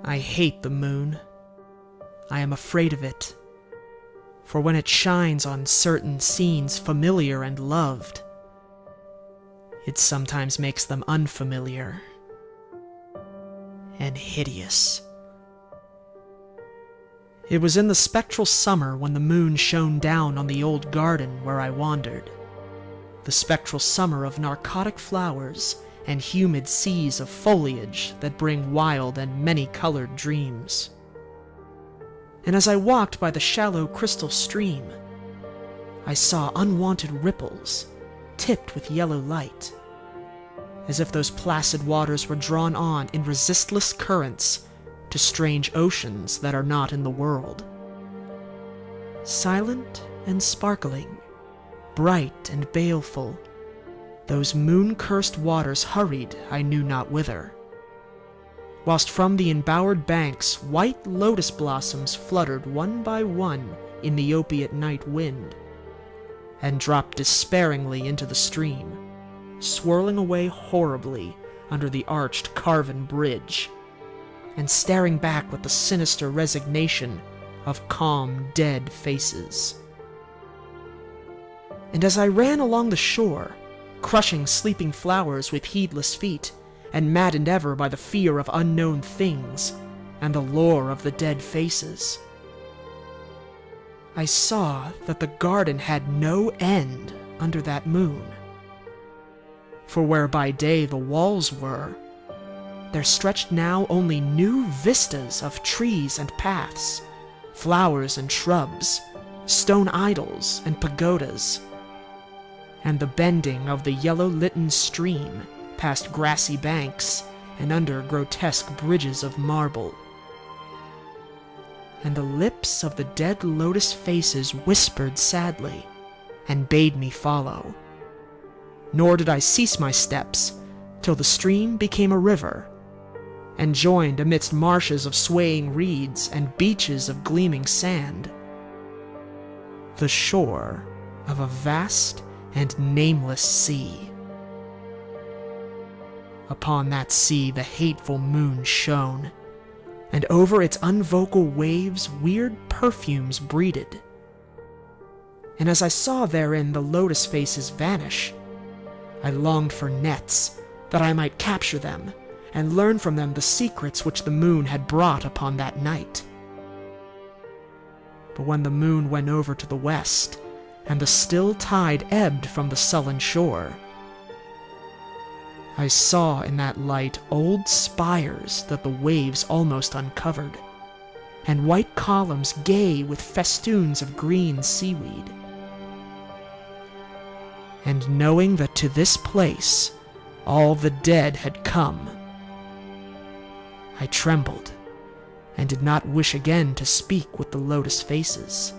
I hate the moon. I am afraid of it. For when it shines on certain scenes familiar and loved, it sometimes makes them unfamiliar and hideous. It was in the spectral summer when the moon shone down on the old garden where I wandered. The spectral summer of narcotic flowers and humid seas of foliage that bring wild and many-colored dreams. And as I walked by the shallow crystal stream, I saw unwanted ripples tipped with yellow light, as if those placid waters were drawn on in resistless currents to strange oceans that are not in the world. Silent and sparkling, bright and baleful, those moon-cursed waters hurried I knew not whither, whilst from the embowered banks white lotus blossoms fluttered one by one in the opiate night wind, and dropped despairingly into the stream, swirling away horribly under the arched carven bridge, and staring back with the sinister resignation of calm, dead faces. And as I ran along the shore, crushing sleeping flowers with heedless feet, and maddened ever by the fear of unknown things and the lore of the dead faces, I saw that the garden had no end under that moon. For where by day the walls were, there stretched now only new vistas of trees and paths, flowers and shrubs, stone idols and pagodas, and the bending of the yellow-litten stream past grassy banks and under grotesque bridges of marble. And the lips of the dead lotus faces whispered sadly and bade me follow. Nor did I cease my steps till the stream became a river, and joined amidst marshes of swaying reeds and beaches of gleaming sand, the shore of a vast and nameless sea. Upon that sea the hateful moon shone, and over its unvocal waves weird perfumes breeded. And as I saw therein the lotus faces vanish, I longed for nets, that I might capture them, and learn from them the secrets which the moon had brought upon that night. But when the moon went over to the west, and the still tide ebbed from the sullen shore, I saw in that light old spires that the waves almost uncovered, and white columns gay with festoons of green seaweed. And knowing that to this place all the dead had come, I trembled, and did not wish again to speak with the lotus faces.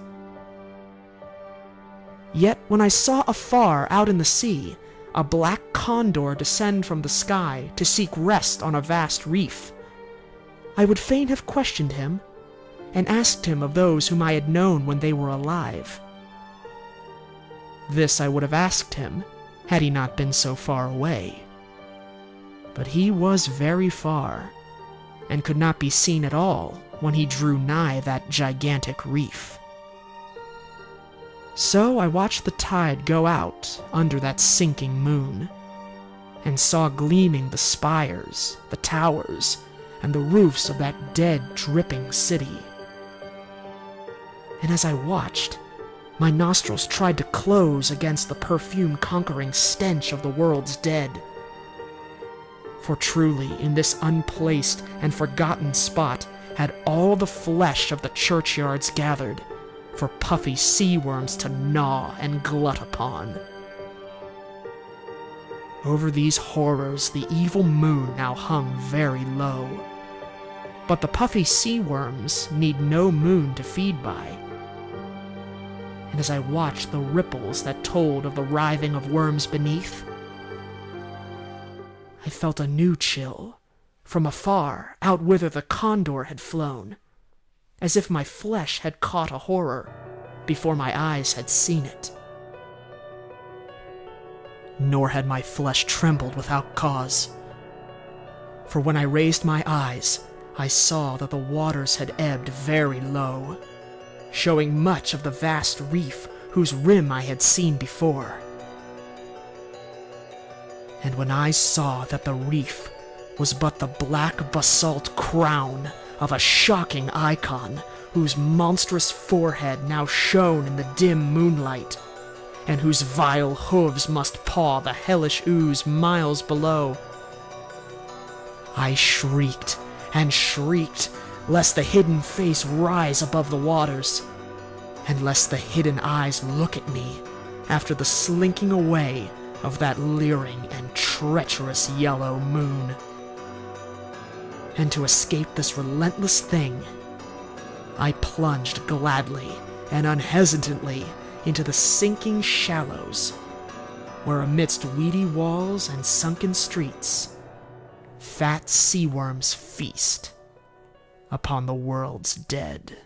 Yet when I saw afar out in the sea a black condor descend from the sky to seek rest on a vast reef, I would fain have questioned him, and asked him of those whom I had known when they were alive. This I would have asked him, had he not been so far away. But he was very far, and could not be seen at all when he drew nigh that gigantic reef. So I watched the tide go out under that sinking moon, and saw gleaming the spires, the towers, and the roofs of that dead, dripping city. And as I watched, my nostrils tried to close against the perfume-conquering stench of the world's dead. For truly, in this unplaced and forgotten spot had all the flesh of the churchyards gathered, for puffy sea worms to gnaw and glut upon. Over these horrors the evil moon now hung very low, but the puffy sea worms need no moon to feed by. And as I watched the ripples that told of the writhing of worms beneath, I felt a new chill from afar, out whither the condor had flown, as if my flesh had caught a horror before my eyes had seen it. Nor had my flesh trembled without cause, for when I raised my eyes, I saw that the waters had ebbed very low, showing much of the vast reef whose rim I had seen before. And when I saw that the reef was but the black basalt crown of a shocking icon whose monstrous forehead now shone in the dim moonlight, and whose vile hooves must paw the hellish ooze miles below, I shrieked and shrieked, lest the hidden face rise above the waters, and lest the hidden eyes look at me after the slinking away of that leering and treacherous yellow moon. And to escape this relentless thing, I plunged gladly and unhesitantly into the sinking shallows, where amidst weedy walls and sunken streets, fat sea worms feast upon the world's dead.